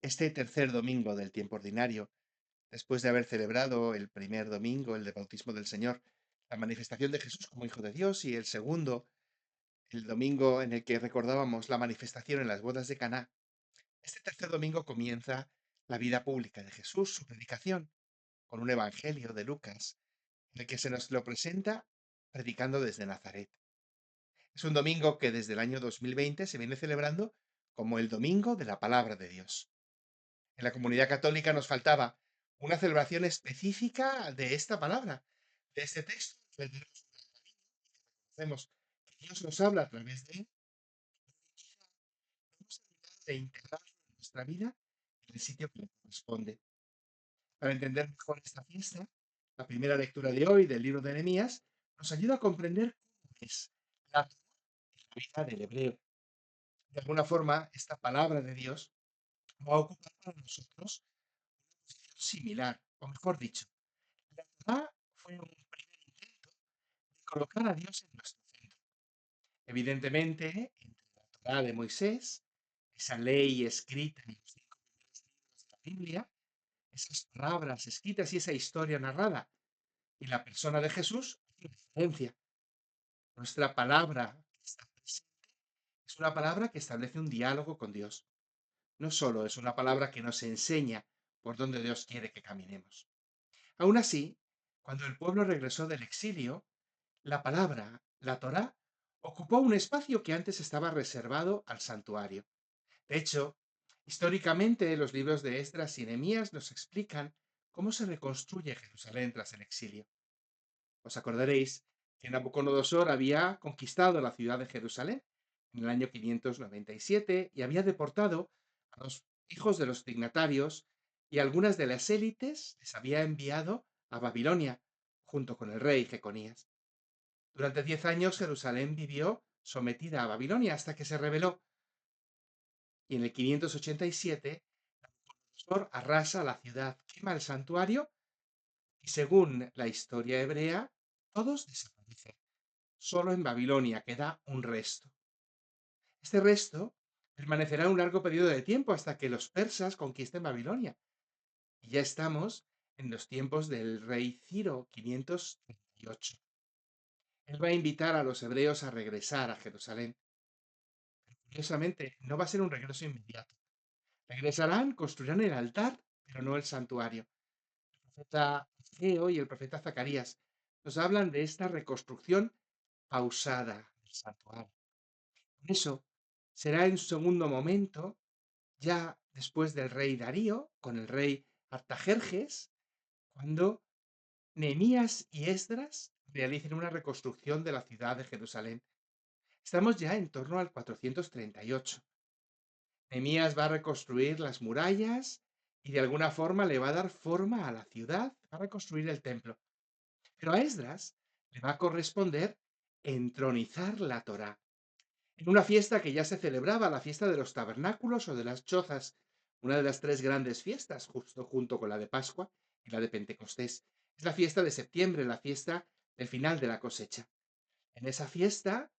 Este tercer domingo del tiempo ordinario, después de haber celebrado el primer domingo, el de bautismo del Señor, la manifestación de Jesús como Hijo de Dios, y el segundo, el domingo en el que recordábamos la manifestación en las bodas de Caná, este tercer domingo comienza la vida pública de Jesús, su predicación, con un evangelio de Lucas, en el que se nos lo presenta predicando desde Nazaret. Es un domingo que desde el año 2020 se viene celebrando como el domingo de la palabra de Dios. En la comunidad católica nos faltaba una celebración específica de esta palabra, de este texto. Le tenemos que Dios nos habla a través de él, hemos de integrarlo en nuestra vida en el sitio que le corresponde. Para entender mejor esta fiesta, la primera lectura de hoy del libro de Nehemías nos ayuda a comprender cómo es la vida del hebreo. De alguna forma, esta palabra de Dios va a ocupar para nosotros una posición similar, o mejor dicho, la Torá fue un primer intento de colocar a Dios en nuestro centro. Evidentemente, entre la Torá de Moisés, esa ley escrita en los 5 primeros libros de la Biblia, esas palabras escritas y esa historia narrada, y la persona de Jesús, hay una diferencia. Nuestra palabra que está presente es una palabra que establece un diálogo con Dios. No solo es una palabra que nos enseña por dónde Dios quiere que caminemos. Aún así, cuando el pueblo regresó del exilio, la palabra, la Torá, ocupó un espacio que antes estaba reservado al santuario. De hecho, históricamente los libros de Esdras y Nehemías nos explican cómo se reconstruye Jerusalén tras el exilio. Os acordaréis que Nabucodonosor había conquistado la ciudad de Jerusalén en el año 597 y había deportado a los hijos de los dignatarios, y algunas de las élites les había enviado a Babilonia junto con el rey Jeconías. Durante 10 años Jerusalén vivió sometida a Babilonia hasta que se rebeló, y en el 587 Nabucodonosor arrasa la ciudad, quema el santuario y, según la historia hebrea, todos desaparecen. Solo en Babilonia queda un resto. Este resto permanecerá un largo periodo de tiempo hasta que los persas conquisten Babilonia. Y ya estamos en los tiempos del rey Ciro, 538. Él va a invitar a los hebreos a regresar a Jerusalén. Curiosamente, no va a ser un regreso inmediato. Regresarán, construirán el altar, pero no el santuario. El profeta Ageo y el profeta Zacarías nos hablan de esta reconstrucción pausada del santuario. Por eso, será en segundo momento, ya después del rey Darío, con el rey Artajerjes, cuando Nehemías y Esdras realicen una reconstrucción de la ciudad de Jerusalén. Estamos ya en torno al 438. Nehemías va a reconstruir las murallas y de alguna forma le va a dar forma a la ciudad, va a reconstruir el templo. Pero a Esdras le va a corresponder entronizar la Torá, en una fiesta que ya se celebraba, la fiesta de los tabernáculos o de las chozas, una de las tres grandes fiestas, justo junto con la de Pascua y la de Pentecostés. Es la fiesta de septiembre, la fiesta del final de la cosecha. En esa fiesta,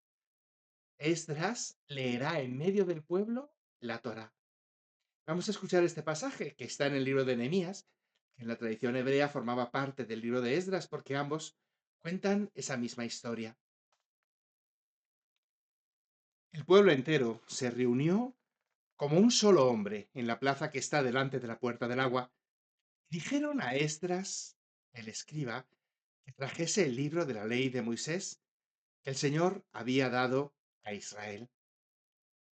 Esdras leerá en medio del pueblo la Torá. Vamos a escuchar este pasaje que está en el libro de Nehemías, que en la tradición hebrea formaba parte del libro de Esdras, porque ambos cuentan esa misma historia. El pueblo entero se reunió como un solo hombre en la plaza que está delante de la puerta del agua. Dijeron a Esdras, el escriba, que trajese el libro de la ley de Moisés que el Señor había dado a Israel.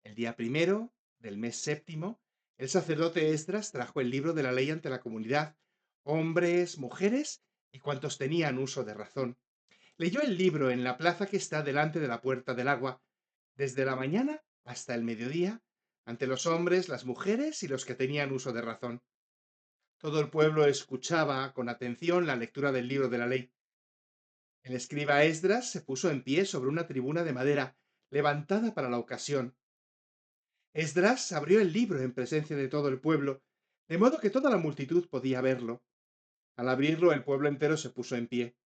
El día primero del mes séptimo, el sacerdote Esdras trajo el libro de la ley ante la comunidad, hombres, mujeres y cuantos tenían uso de razón. Leyó el libro en la plaza que está delante de la puerta del agua, desde la mañana hasta el mediodía, ante los hombres, las mujeres y los que tenían uso de razón. Todo el pueblo escuchaba con atención la lectura del libro de la ley. El escriba Esdras se puso en pie sobre una tribuna de madera, levantada para la ocasión. Esdras abrió el libro en presencia de todo el pueblo, de modo que toda la multitud podía verlo. Al abrirlo, el pueblo entero se puso en pie.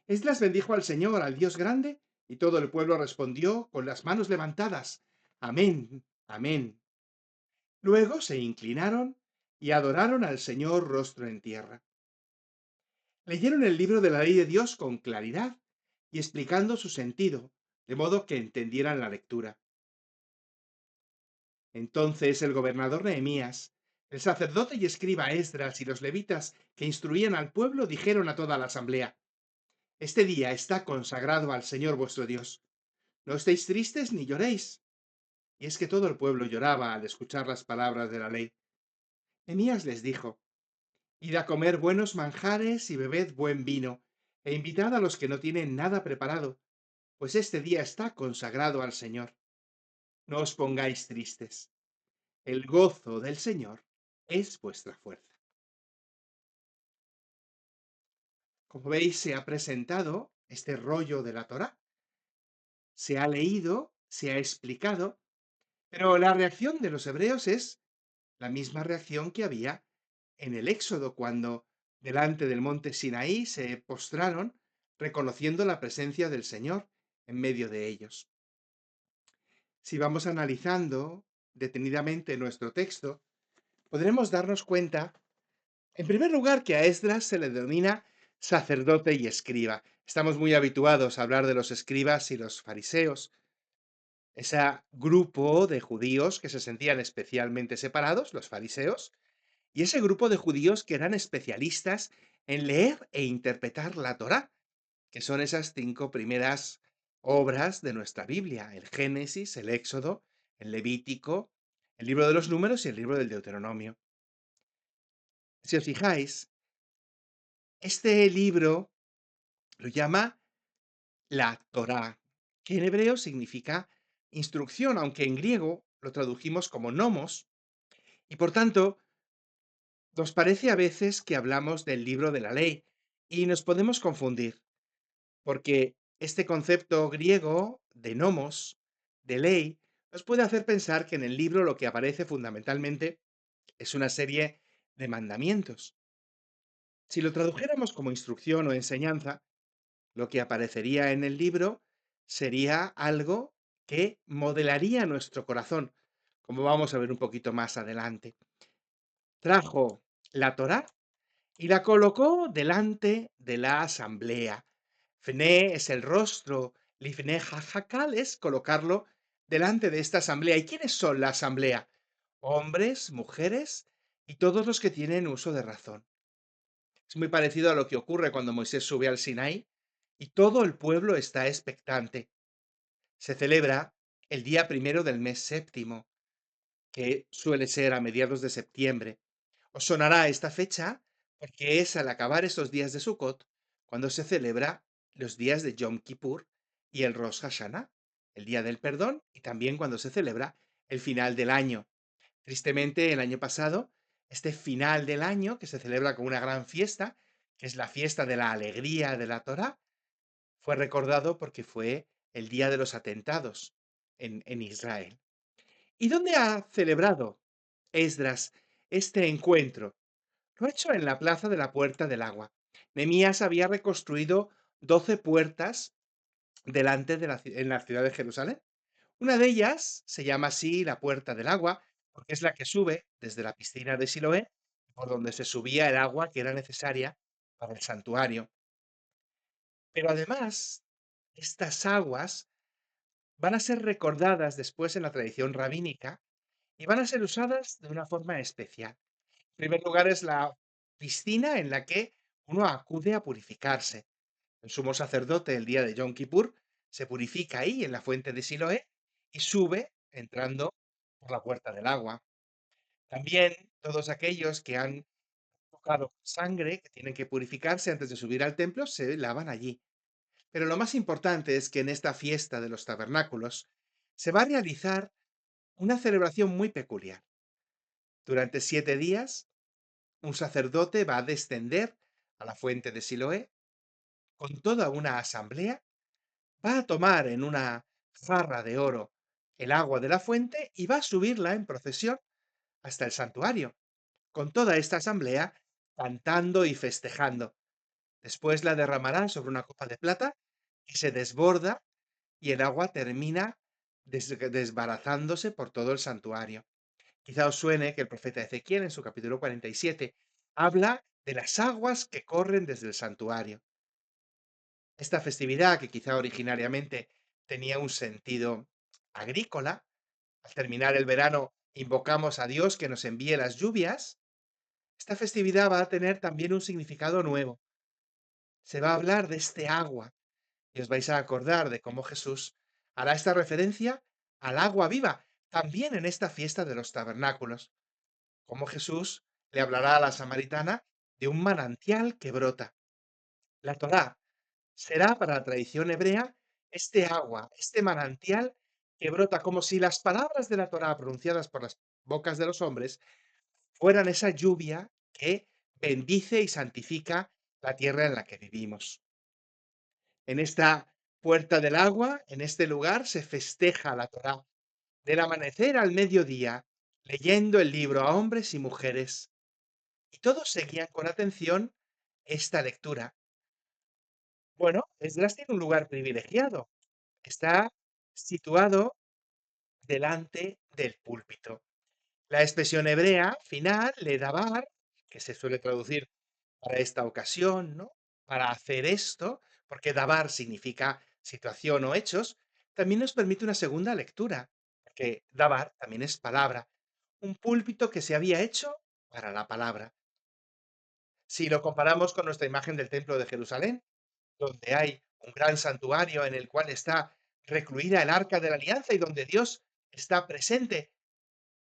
Esdras bendijo al Señor, al Dios grande, y todo el pueblo respondió con las manos levantadas: Amén, amén. Luego se inclinaron y adoraron al Señor rostro en tierra. Leyeron el libro de la ley de Dios con claridad y explicando su sentido, de modo que entendieran la lectura. Entonces el gobernador Nehemías, el sacerdote y escriba Esdras y los levitas que instruían al pueblo dijeron a toda la asamblea: Este día está consagrado al Señor vuestro Dios. No estéis tristes ni lloréis. Y es que todo el pueblo lloraba al escuchar las palabras de la ley. Nehemías les dijo: Id a comer buenos manjares y bebed buen vino, e invitad a los que no tienen nada preparado, pues este día está consagrado al Señor. No os pongáis tristes. El gozo del Señor es vuestra fuerza. Como veis, se ha presentado este rollo de la Torá, se ha leído, se ha explicado, pero la reacción de los hebreos es la misma reacción que había en el Éxodo, cuando delante del monte Sinaí se postraron, reconociendo la presencia del Señor en medio de ellos. Si vamos analizando detenidamente nuestro texto, podremos darnos cuenta, en primer lugar, que a Esdras se le denomina sacerdote y escriba. Estamos muy habituados a hablar de los escribas y los fariseos, ese grupo de judíos que se sentían especialmente separados, los fariseos, y ese grupo de judíos que eran especialistas en leer e interpretar la Torá, que son esas 5 primeras obras de nuestra Biblia: el Génesis, el Éxodo, el Levítico, el libro de los Números y el libro del Deuteronomio. Si os fijáis, este libro lo llama la Torá, que en hebreo significa instrucción, aunque en griego lo tradujimos como nomos, y por tanto nos parece a veces que hablamos del libro de la ley y nos podemos confundir, porque este concepto griego de nomos, de ley, nos puede hacer pensar que en el libro lo que aparece fundamentalmente es una serie de mandamientos. Si lo tradujéramos como instrucción o enseñanza, lo que aparecería en el libro sería algo que modelaría nuestro corazón, como vamos a ver un poquito más adelante. Trajo la Torá y la colocó delante de la asamblea. Fné es el rostro, lifné jajakal es colocarlo delante de esta asamblea. ¿Y quiénes son la asamblea? Hombres, mujeres y todos los que tienen uso de razón. Es muy parecido a lo que ocurre cuando Moisés sube al Sinaí y todo el pueblo está expectante. Se celebra el día primero del mes séptimo, que suele ser a mediados de septiembre. Os sonará esta fecha porque es al acabar esos días de Sukkot cuando se celebra los días de Yom Kippur y el Rosh Hashanah, el día del perdón, y también cuando se celebra el final del año. Tristemente, el año pasado, este final del año, que se celebra con una gran fiesta, que es la fiesta de la alegría de la Torá, fue recordado porque fue el día de los atentados en Israel. ¿Y dónde ha celebrado Esdras este encuentro? Lo ha hecho en la plaza de la Puerta del Agua. Nehemías había reconstruido 12 puertas delante de en la ciudad de Jerusalén. Una de ellas se llama así la Puerta del Agua, porque es la que sube desde la piscina de Siloé, por donde se subía el agua que era necesaria para el santuario. Pero además, estas aguas van a ser recordadas después en la tradición rabínica y van a ser usadas de una forma especial. En primer lugar, es la piscina en la que uno acude a purificarse. El sumo sacerdote, el día de Yom Kippur, se purifica ahí en la fuente de Siloé y sube entrando por la puerta del agua. También todos aquellos que han tocado sangre, que tienen que purificarse antes de subir al templo, se lavan allí. Pero lo más importante es que en esta fiesta de los tabernáculos se va a realizar una celebración muy peculiar. Durante 7 días, un sacerdote va a descender a la fuente de Siloé con toda una asamblea, va a tomar en una jarra de oro el agua de la fuente y va a subirla en procesión hasta el santuario, con toda esta asamblea cantando y festejando. Después la derramará sobre una copa de plata y se desborda y el agua termina desbarazándose por todo el santuario. Quizá os suene que el profeta Ezequiel en su capítulo 47 habla de las aguas que corren desde el santuario. Esta festividad, que quizá originariamente tenía un sentido agrícola, al terminar el verano invocamos a Dios que nos envíe las lluvias, esta festividad va a tener también un significado nuevo. Se va a hablar de este agua y os vais a acordar de cómo Jesús hará esta referencia al agua viva, también en esta fiesta de los tabernáculos, como Jesús le hablará a la samaritana de un manantial que brota. La Torá será para la tradición hebrea este agua, este manantial que brota como si las palabras de la Torá pronunciadas por las bocas de los hombres fueran esa lluvia que bendice y santifica la tierra en la que vivimos. En esta puerta del agua, en este lugar, se festeja la Torá, del amanecer al mediodía, leyendo el libro a hombres y mujeres. Y todos seguían con atención esta lectura. Bueno, Esdras tiene un lugar privilegiado. Está situado delante del púlpito. La expresión hebrea final, le dabar, que se suele traducir para esta ocasión, ¿no? Para hacer esto, porque dabar significa situación o hechos, también nos permite una segunda lectura, que dabar también es palabra, un púlpito que se había hecho para la palabra. Si lo comparamos con nuestra imagen del Templo de Jerusalén, donde hay un gran santuario en el cual está recluida el arca de la alianza y donde Dios está presente,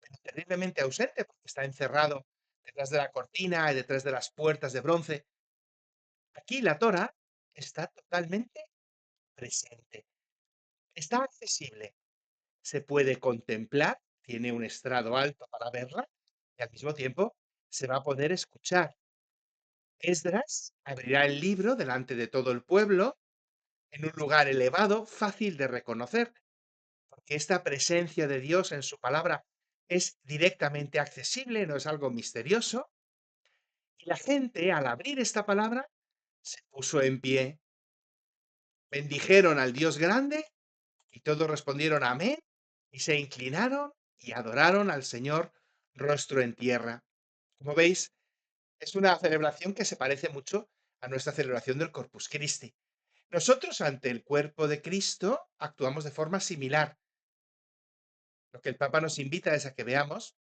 pero terriblemente ausente porque está encerrado detrás de la cortina y detrás de las puertas de bronce. Aquí la Torah está totalmente presente, está accesible, se puede contemplar, tiene un estrado alto para verla y al mismo tiempo se va a poder escuchar. Esdras abrirá el libro delante de todo el pueblo en un lugar elevado, fácil de reconocer, porque esta presencia de Dios en su palabra es directamente accesible, no es algo misterioso. Y la gente, al abrir esta palabra, se puso en pie, bendijeron al Dios grande y todos respondieron amén y se inclinaron y adoraron al Señor rostro en tierra. Como veis, es una celebración que se parece mucho a nuestra celebración del Corpus Christi. Nosotros ante el cuerpo de Cristo actuamos de forma similar. Lo que el Papa nos invita es a que veamos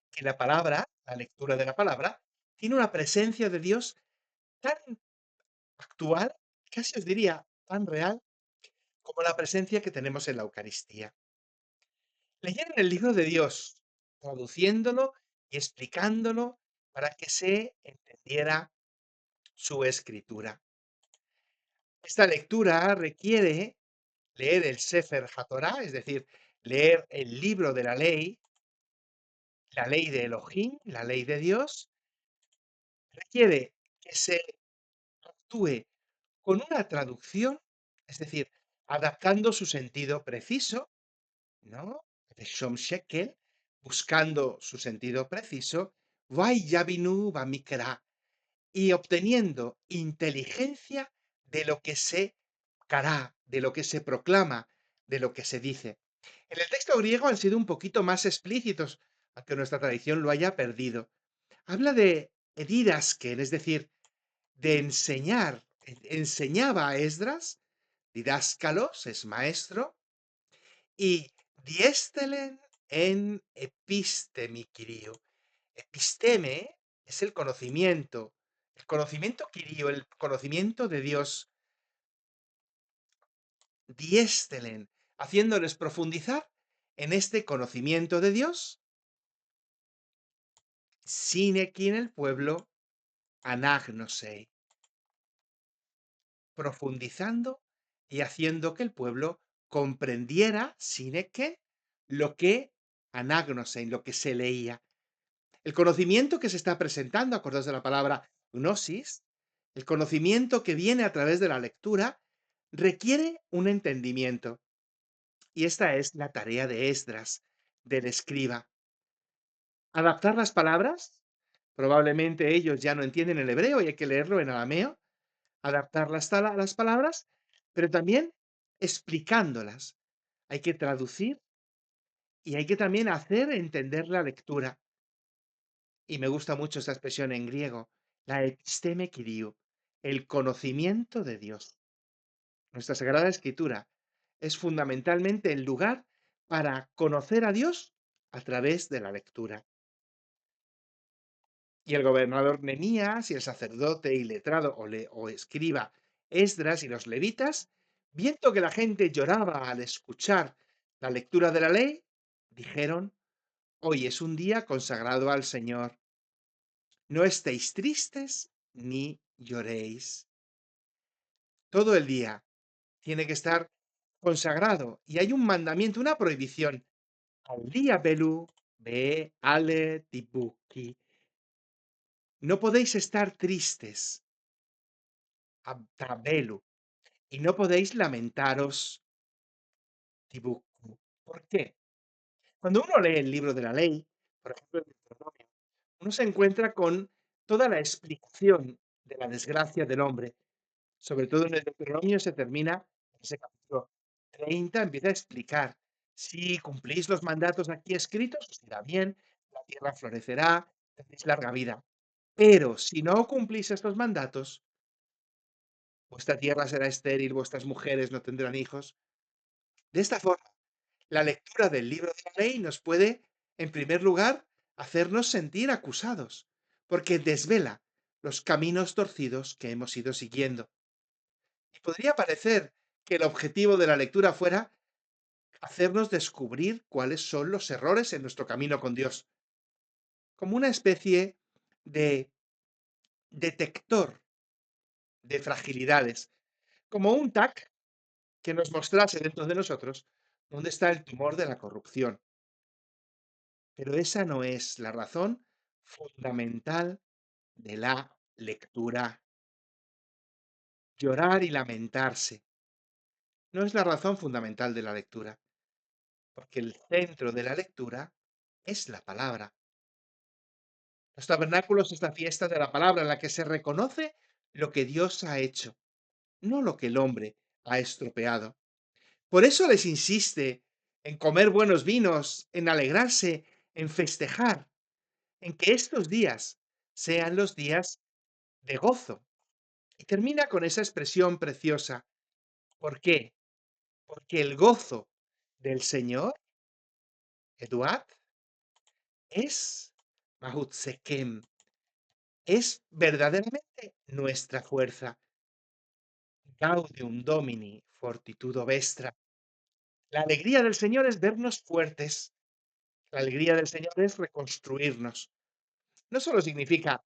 que la palabra, la lectura de la palabra, tiene una presencia de Dios tan actual, casi os diría tan real, como la presencia que tenemos en la Eucaristía. Leyeron el libro de Dios, traduciéndolo y explicándolo para que se entendiera su escritura. Esta lectura requiere leer el Sefer HaTorah, es decir, leer el libro de la ley de Elohim, la ley de Dios, requiere que se actúe con una traducción, es decir, adaptando su sentido preciso, ¿no? De Shom Shekel, buscando su sentido preciso, Vai Yavinu Bamikra, y obteniendo inteligencia de lo que se cará, de lo que se proclama, de lo que se dice. En el texto griego han sido un poquito más explícitos, aunque nuestra tradición lo haya perdido. Habla de didasken, es decir, de enseñar. Enseñaba a Esdras, didáscalos, es maestro, y diestelen en epistemi quirio. Episteme es el conocimiento quirio, el conocimiento de Dios. Diestelen, haciéndoles profundizar en este conocimiento de Dios, sin aquí en el pueblo, anagnosei, profundizando y haciendo que el pueblo comprendiera, sin que, lo que anagnosen, lo que se leía. El conocimiento que se está presentando, acordaos de la palabra gnosis, el conocimiento que viene a través de la lectura, requiere un entendimiento. Y esta es la tarea de Esdras, del escriba. Adaptar las palabras, probablemente ellos ya no entienden el hebreo y hay que leerlo en arameo, adaptar las palabras, pero también explicándolas. Hay que traducir Y hay que también hacer entender la lectura. Y me gusta mucho esta expresión en griego, la episteme kyriou, el conocimiento de Dios. Nuestra Sagrada Escritura es fundamentalmente el lugar para conocer a Dios a través de la lectura. Y el gobernador Nemías y el sacerdote y letrado o escriba Esdras y los levitas, viendo que la gente lloraba al escuchar la lectura de la ley, dijeron: hoy es un día consagrado al Señor. No estéis tristes ni lloréis. Todo el día tiene que estar consagrado. Y hay un mandamiento, una prohibición. Al día Belú, Be, Ale, Tibuki. No podéis estar tristes, Abtabelu, y no podéis lamentaros, Tibuku. ¿Por qué? Cuando uno lee el libro de la ley, por ejemplo, el Deuteronomio, uno se encuentra con toda la explicación de la desgracia del hombre. Sobre todo en el Deuteronomio se termina, en ese capítulo 30 empieza a explicar: si cumplís los mandatos aquí escritos, os irá bien, la tierra florecerá, tendréis larga vida. Pero si no cumplís estos mandatos, vuestra tierra será estéril, vuestras mujeres no tendrán hijos. De esta forma, la lectura del libro de la ley nos puede, en primer lugar, hacernos sentir acusados, porque desvela los caminos torcidos que hemos ido siguiendo. Y podría parecer que el objetivo de la lectura fuera hacernos descubrir cuáles son los errores en nuestro camino con Dios, como una especie de detector de fragilidades, como un TAC que nos mostrase dentro de nosotros dónde está el tumor de la corrupción. Pero esa no es la razón fundamental de la lectura. Llorar y lamentarse no es la razón fundamental de la lectura, porque el centro de la lectura es la palabra. Los tabernáculos es la fiesta de la palabra en la que se reconoce lo que Dios ha hecho, no lo que el hombre ha estropeado. Por eso les insiste en comer buenos vinos, en alegrarse, en festejar, en que estos días sean los días de gozo. Y termina con esa expresión preciosa. ¿Por qué? Porque el gozo del Señor, Eduard, es Mahutsekem, es verdaderamente nuestra fuerza. Gaudium Domini, fortitudo vestra. La alegría del Señor es vernos fuertes. La alegría del Señor es reconstruirnos. No solo significa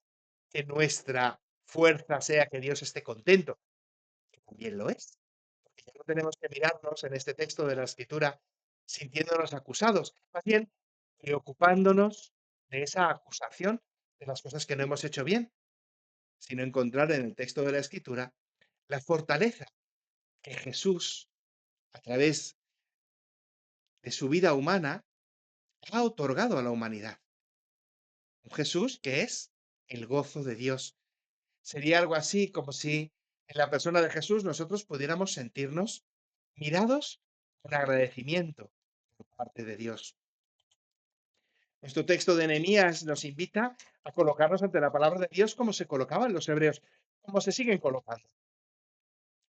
que nuestra fuerza sea que Dios esté contento, que también lo es, porque ya no tenemos que mirarnos en este texto de la Escritura sintiéndonos acusados, más bien preocupándonos de esa acusación de las cosas que no hemos hecho bien, sino encontrar en el texto de la Escritura la fortaleza que Jesús, a través de su vida humana, ha otorgado a la humanidad. Un Jesús que es el gozo de Dios. Sería algo así como si en la persona de Jesús nosotros pudiéramos sentirnos mirados con agradecimiento por parte de Dios. Nuestro texto de Nehemías nos invita a colocarnos ante la palabra de Dios como se colocaban los hebreos, como se siguen colocando,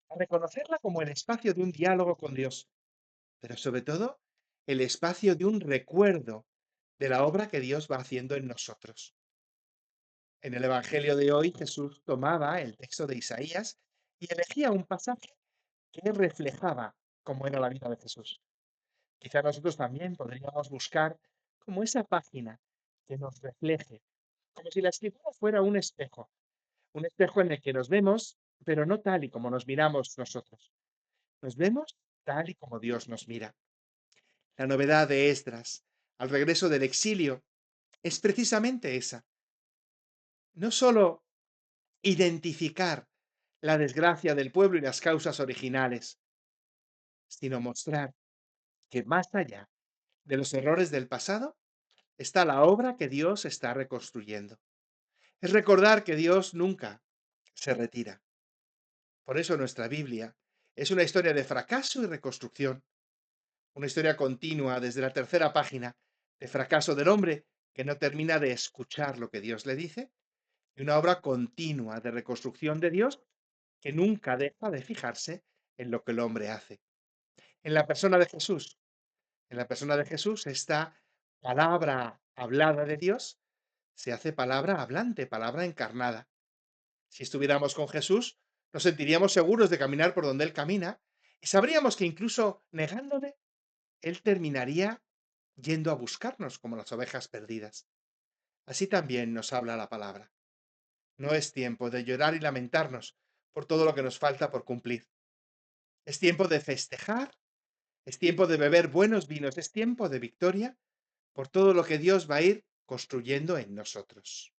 a reconocerla como el espacio de un diálogo con Dios, pero sobre todo el espacio de un recuerdo de la obra que Dios va haciendo en nosotros. En el Evangelio de hoy, Jesús tomaba el texto de Isaías y elegía un pasaje que reflejaba cómo era la vida de Jesús. Quizá nosotros también podríamos buscar como esa página que nos refleje, como si la escritura fuera un espejo en el que nos vemos, pero no tal y como nos miramos nosotros. Nos vemos tal y como Dios nos mira. La novedad de Esdras al regreso del exilio es precisamente esa. No solo identificar la desgracia del pueblo y las causas originales, sino mostrar que más allá de los errores del pasado está la obra que Dios está reconstruyendo. Es recordar que Dios nunca se retira. Por eso nuestra Biblia es una historia de fracaso y reconstrucción, una historia continua desde la tercera página de fracaso del hombre que no termina de escuchar lo que Dios le dice, y una obra continua de reconstrucción de Dios que nunca deja de fijarse en lo que el hombre hace. En la persona de Jesús, en la persona de Jesús, esta palabra hablada de Dios se hace palabra hablante, palabra encarnada. Si estuviéramos con Jesús, nos sentiríamos seguros de caminar por donde Él camina y sabríamos que incluso negándole, Él terminaría yendo a buscarnos como las ovejas perdidas. Así también nos habla la palabra. No es tiempo de llorar y lamentarnos por todo lo que nos falta por cumplir. Es tiempo de festejar, es tiempo de beber buenos vinos, es tiempo de victoria por todo lo que Dios va a ir construyendo en nosotros.